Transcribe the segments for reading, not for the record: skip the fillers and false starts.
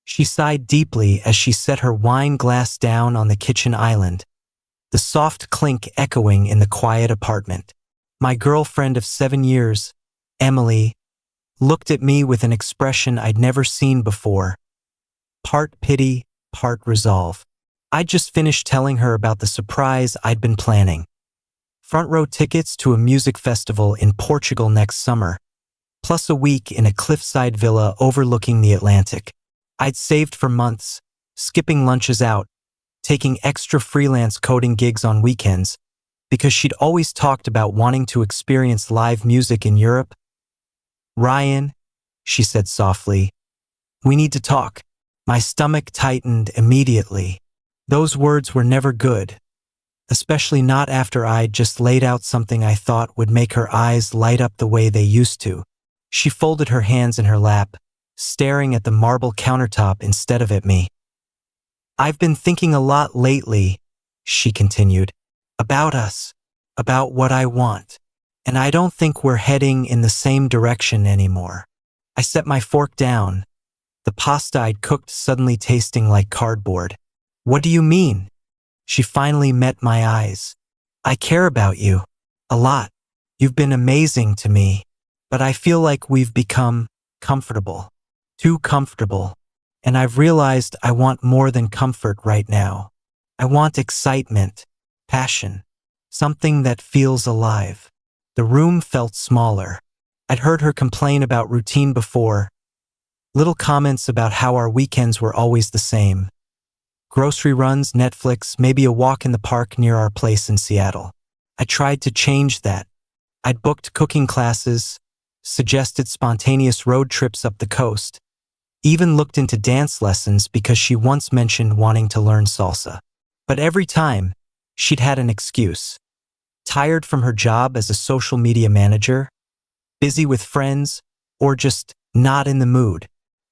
She sighed deeply as she set her wine glass down on the kitchen island, the soft clink echoing in the quiet apartment. My girlfriend of 7 years, Emily, looked at me with an expression I'd never seen before, part pity, part resolve. I'd just finished telling her about the surprise I'd been planning. Front row tickets to a music festival in Portugal next summer, plus a week in a cliffside villa overlooking the Atlantic. I'd saved for months, skipping lunches out, taking extra freelance coding gigs on weekends, because she'd always talked about wanting to experience live music in Europe. "Ryan," she said softly, "we need to talk." My stomach tightened immediately. Those words were never good, especially not after I'd just laid out something I thought would make her eyes light up the way they used to. She folded her hands in her lap, staring at the marble countertop instead of at me. "I've been thinking a lot lately," she continued, "about us, about what I want, and I don't think we're heading in the same direction anymore." I set my fork down, the pasta I'd cooked suddenly tasting like cardboard. "What do you mean?" She finally met my eyes. "I care about you. A lot. You've been amazing to me. But I feel like we've become comfortable. Too comfortable. And I've realized I want more than comfort right now. I want excitement, passion, something that feels alive." The room felt smaller. I'd heard her complain about routine before. Little comments about how our weekends were always the same. Grocery runs, Netflix, maybe a walk in the park near our place in Seattle. I tried to change that. I'd booked cooking classes, suggested spontaneous road trips up the coast, even looked into dance lessons because she once mentioned wanting to learn salsa. But every time, she'd had an excuse. Tired from her job as a social media manager, busy with friends, or just not in the mood.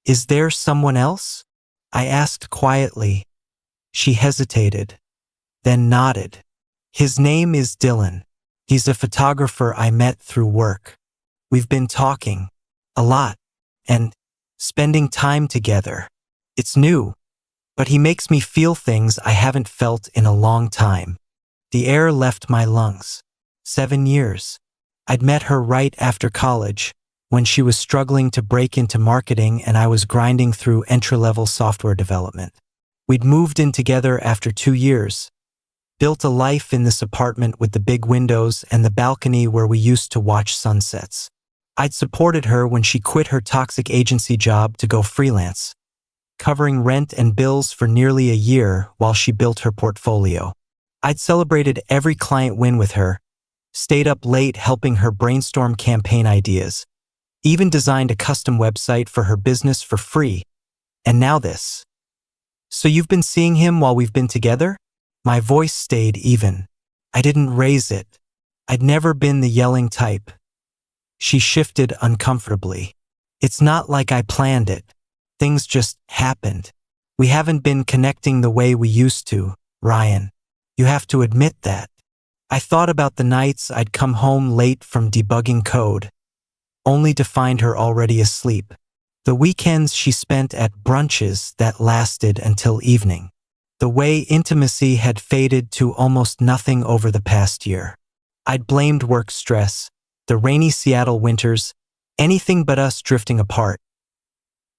"Is there someone else?" I asked quietly. She hesitated, then nodded. "His name is Dylan. He's a photographer I met through work. We've been talking a lot and spending time together. It's new, but he makes me feel things I haven't felt in a long time." The air left my lungs. 7 years. I'd met her right after college, when she was struggling to break into marketing and I was grinding through entry-level software development. We'd moved in together after 2 years, built a life in this apartment with the big windows and the balcony where we used to watch sunsets. I'd supported her when she quit her toxic agency job to go freelance, covering rent and bills for nearly a year while she built her portfolio. I'd celebrated every client win with her, stayed up late helping her brainstorm campaign ideas, even designed a custom website for her business for free. And now this. "So you've been seeing him while we've been together?" My voice stayed even. I didn't raise it. I'd never been the yelling type. She shifted uncomfortably. "It's not like I planned it. Things just happened. We haven't been connecting the way we used to, Ryan. You have to admit that." I thought about the nights I'd come home late from debugging code, only to find her already asleep. The weekends she spent at brunches that lasted until evening. The way intimacy had faded to almost nothing over the past year. I'd blamed work stress, the rainy Seattle winters, anything but us drifting apart.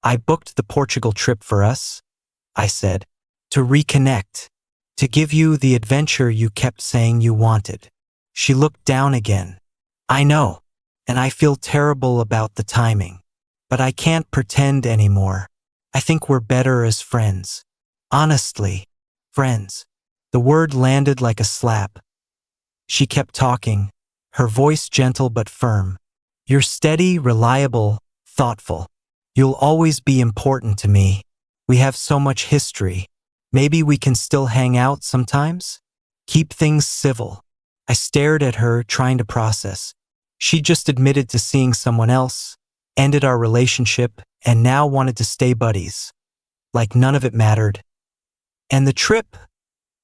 "I booked the Portugal trip for us," I said, "to reconnect, to give you the adventure you kept saying you wanted." She looked down again. "I know, and I feel terrible about the timing. But I can't pretend anymore. I think we're better as friends. Honestly, friends." The word landed like a slap. She kept talking, her voice gentle but firm. "You're steady, reliable, thoughtful. You'll always be important to me. We have so much history. Maybe we can still hang out sometimes? Keep things civil." I stared at her, trying to process. She just admitted to seeing someone else, ended our relationship, and now wanted to stay buddies. Like none of it mattered. "And the trip?"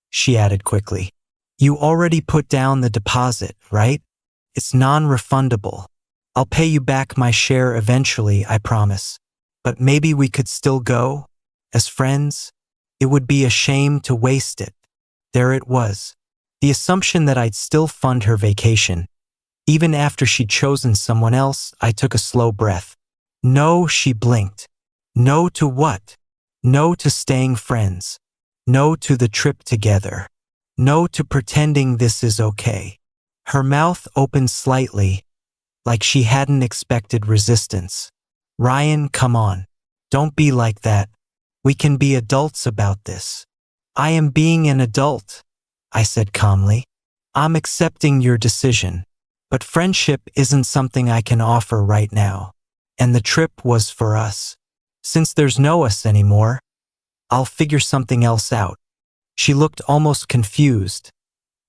she added quickly. "You already put down the deposit, right? It's non-refundable. I'll pay you back my share eventually, I promise. But maybe we could still go?" As friends, it would be a shame to waste it. There it was. The assumption that I'd still fund her vacation. Even after she'd chosen someone else, I took a slow breath. No, she blinked. No to what? No to staying friends. No to the trip together. No to pretending this is okay. Her mouth opened slightly, like she hadn't expected resistance. Ryan, come on. Don't be like that. We can be adults about this. I am being an adult, I said calmly. I'm accepting your decision. But friendship isn't something I can offer right now. And the trip was for us. Since there's no us anymore, I'll figure something else out. She looked almost confused,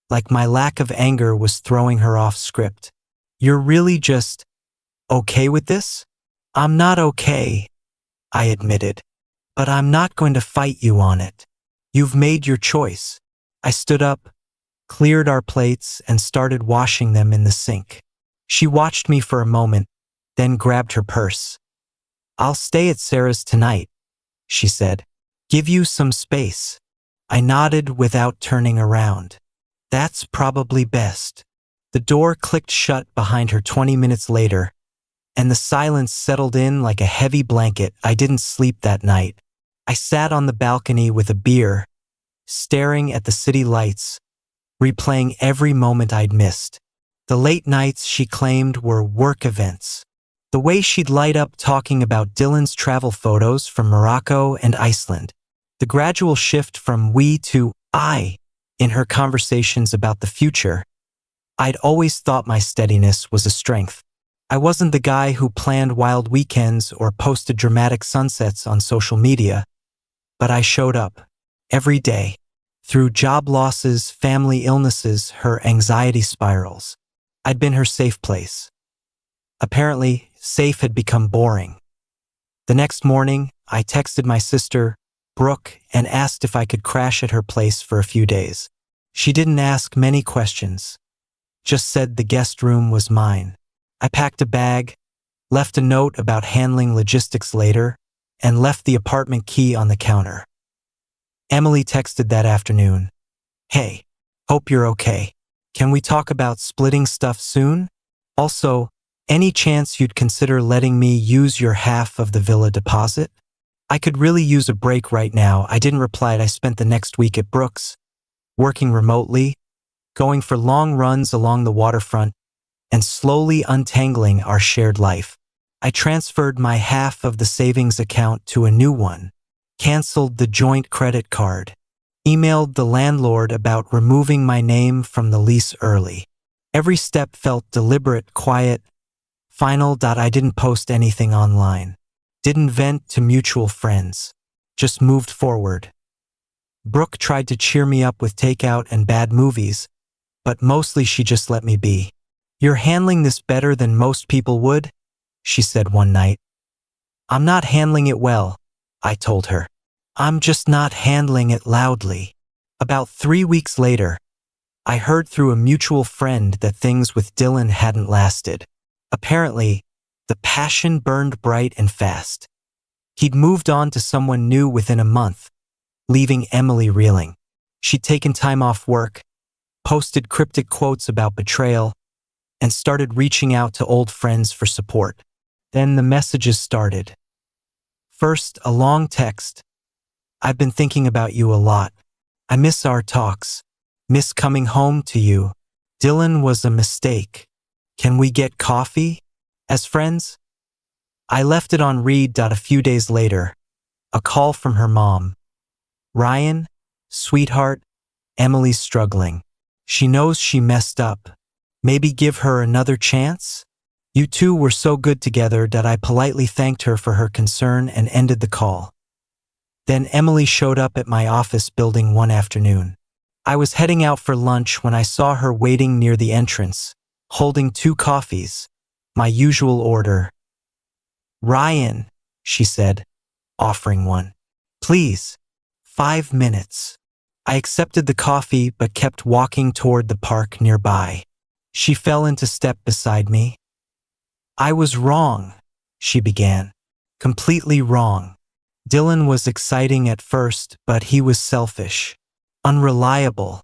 like my lack of anger was throwing her off script. You're really just okay with this? I'm not okay, I admitted. But I'm not going to fight you on it. You've made your choice. I stood up, cleared our plates, and started washing them in the sink. She watched me for a moment, then grabbed her purse. I'll stay at Sarah's tonight, she said. Give you some space. I nodded without turning around. That's probably best. The door clicked shut behind her 20 minutes later, and the silence settled in like a heavy blanket. I didn't sleep that night. I sat on the balcony with a beer, staring at the city lights, replaying every moment I'd missed. The late nights she claimed were work events. The way she'd light up talking about Dylan's travel photos from Morocco and Iceland. The gradual shift from we to I in her conversations about the future. I'd always thought my steadiness was a strength. I wasn't the guy who planned wild weekends or posted dramatic sunsets on social media, but I showed up every day. Through job losses, family illnesses, her anxiety spirals. I'd been her safe place. Apparently, safe had become boring. The next morning, I texted my sister, Brooke, and asked if I could crash at her place for a few days. She didn't ask many questions, just said the guest room was mine. I packed a bag, left a note about handling logistics later, and left the apartment key on the counter. Emily texted that afternoon. Hey, hope you're okay. Can we talk about splitting stuff soon? Also, any chance you'd consider letting me use your half of the villa deposit? I could really use a break right now. I didn't reply. I spent the next week at Brooks, working remotely, going for long runs along the waterfront, and slowly untangling our shared life. I transferred my half of the savings account to a new one, canceled the joint credit card, emailed the landlord about removing my name from the lease early. Every step felt deliberate, quiet, final. I didn't post anything online, didn't vent to mutual friends, just moved forward. Brooke tried to cheer me up with takeout and bad movies, but mostly she just let me be. You're handling this better than most people would, she said one night. I'm not handling it well, I told her. I'm just not handling it loudly. About 3 weeks later, I heard through a mutual friend that things with Dylan hadn't lasted. Apparently, the passion burned bright and fast. He'd moved on to someone new within a month, leaving Emily reeling. She'd taken time off work, posted cryptic quotes about betrayal, and started reaching out to old friends for support. Then the messages started. First, a long text. I've been thinking about you a lot. I miss our talks. Miss coming home to you. Dylan was a mistake. Can we get coffee? As friends? I left it on read. A few days later, a call from her mom. Ryan, sweetheart, Emily's struggling. She knows she messed up. Maybe give her another chance? You two were so good together that I politely thanked her for her concern and ended the call. Then Emily showed up at my office building one afternoon. I was heading out for lunch when I saw her waiting near the entrance, holding 2 coffees, my usual order. Ryan, she said, offering one. Please, 5 minutes. I accepted the coffee but kept walking toward the park nearby. She fell into step beside me. I was wrong, she began. Completely wrong. Dylan was exciting at first, but he was selfish. Unreliable.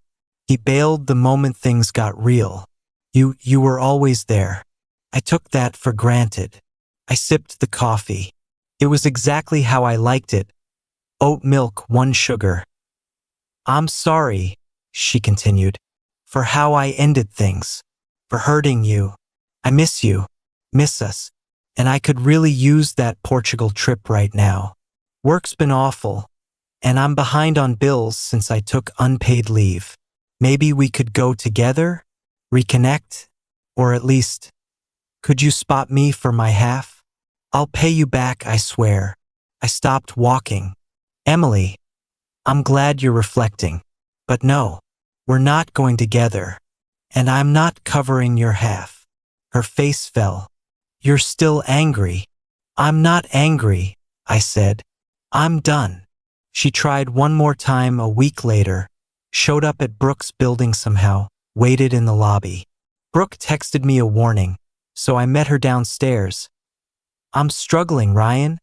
He bailed the moment things got real. You were always there. I took that for granted. I sipped the coffee. It was exactly how I liked it. Oat milk, 1 sugar. I'm sorry, she continued, for how I ended things, for hurting you. I miss you, miss us, and I could really use that Portugal trip right now. Work's been awful, and I'm behind on bills since I took unpaid leave. Maybe we could go together, reconnect, or at least, could you spot me for my half? I'll pay you back, I swear. I stopped walking. Emily, I'm glad you're reflecting, but no, we're not going together, and I'm not covering your half. Her face fell. You're still angry. I'm not angry, I said. I'm done. She tried one more time a week later, showed up at Brooke's building somehow, waited in the lobby. Brooke texted me a warning, so I met her downstairs. I'm struggling, Ryan,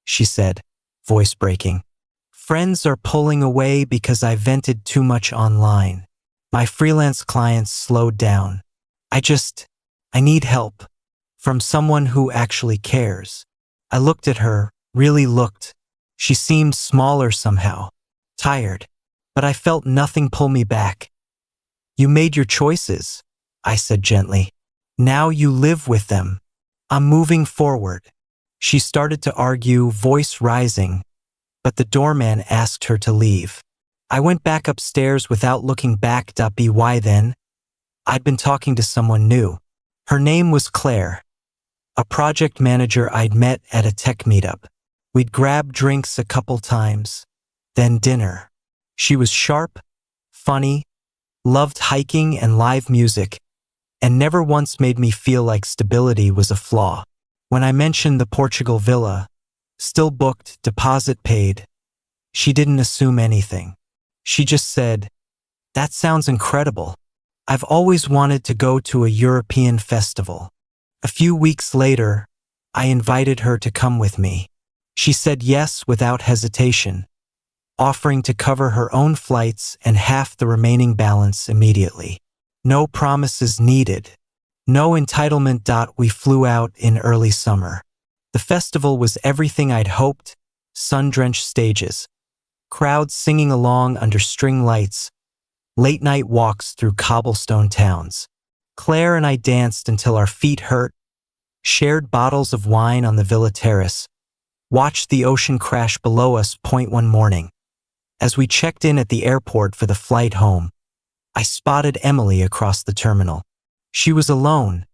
she said, voice breaking. Friends are pulling away because I vented too much online. My freelance clients slowed down. I need help. From someone who actually cares. I looked at her, really looked. She seemed smaller somehow, tired, but I felt nothing pull me back. You made your choices, I said gently. Now you live with them. I'm moving forward. She started to argue, voice rising, but the doorman asked her to leave. I went back upstairs without looking back. Why then? I'd been talking to someone new. Her name was Claire, a project manager I'd met at a tech meetup. We'd grabbed drinks a couple times, then dinner. She was sharp, funny, loved hiking and live music, and never once made me feel like stability was a flaw. When I mentioned the Portugal villa, still booked, deposit paid, she didn't assume anything. She just said, "That sounds incredible. I've always wanted to go to a European festival." A few weeks later, I invited her to come with me. She said yes without hesitation, offering to cover her own flights and half the remaining balance immediately. No promises needed. No entitlement. We flew out in early summer. The festival was everything I'd hoped, sun-drenched stages, crowds singing along under string lights, late-night walks through cobblestone towns. Claire and I danced until our feet hurt, shared bottles of wine on the villa terrace, watched the ocean crash below us. One morning, as we checked in at the airport for the flight home, I spotted Emily across the terminal. She was alone,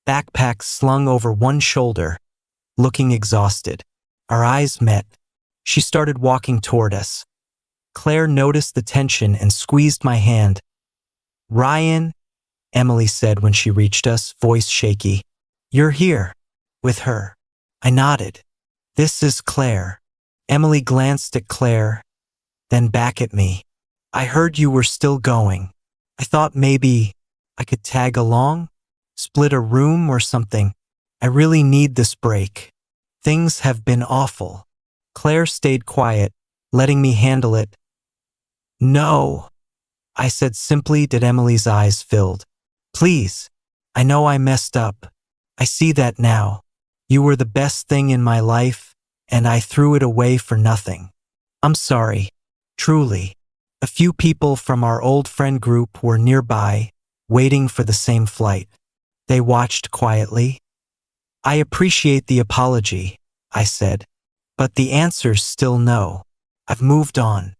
backpack slung over one shoulder, looking exhausted. Our eyes met. She started walking toward us. Claire noticed the tension and squeezed my hand. "Ryan," Emily said when she reached us, voice shaky. "You're here. With her." I nodded. "This is Claire." Emily glanced at Claire, then back at me. "I heard you were still going. I thought maybe I could tag along, split a room or something. I really need this break. Things have been awful." Claire stayed quiet, letting me handle it. "No," I said simply. Did Emily's eyes filled. "Please, I know I messed up. I see that now. You were the best thing in my life, and I threw it away for nothing. I'm sorry, truly." A few people from our old friend group were nearby, waiting for the same flight. They watched quietly. "I appreciate the apology," I said, "but the answer's still no. I've moved on.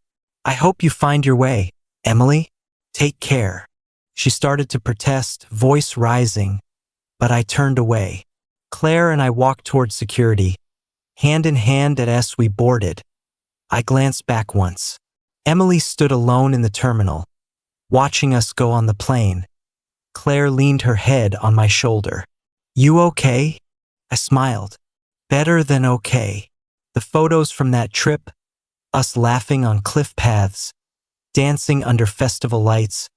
I hope you find your way, Emily. Take care." She started to protest, voice rising, but I turned away. Claire and I walked toward security. Hand in hand as we boarded. I glanced back once. Emily stood alone in the terminal, watching us go on the plane. Claire leaned her head on my shoulder. "You okay?" I smiled. "Better than okay." The photos from that trip, us laughing on cliff paths, dancing under festival lights,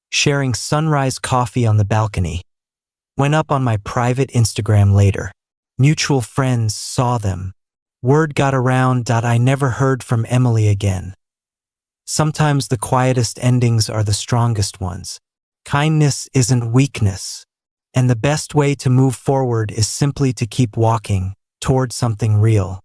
sharing sunrise coffee on the balcony, went up on my private Instagram later. Mutual friends saw them. Word got around that I never heard from Emily again. Sometimes the quietest endings are the strongest ones. Kindness isn't weakness, and the best way to move forward is simply to keep walking toward something real.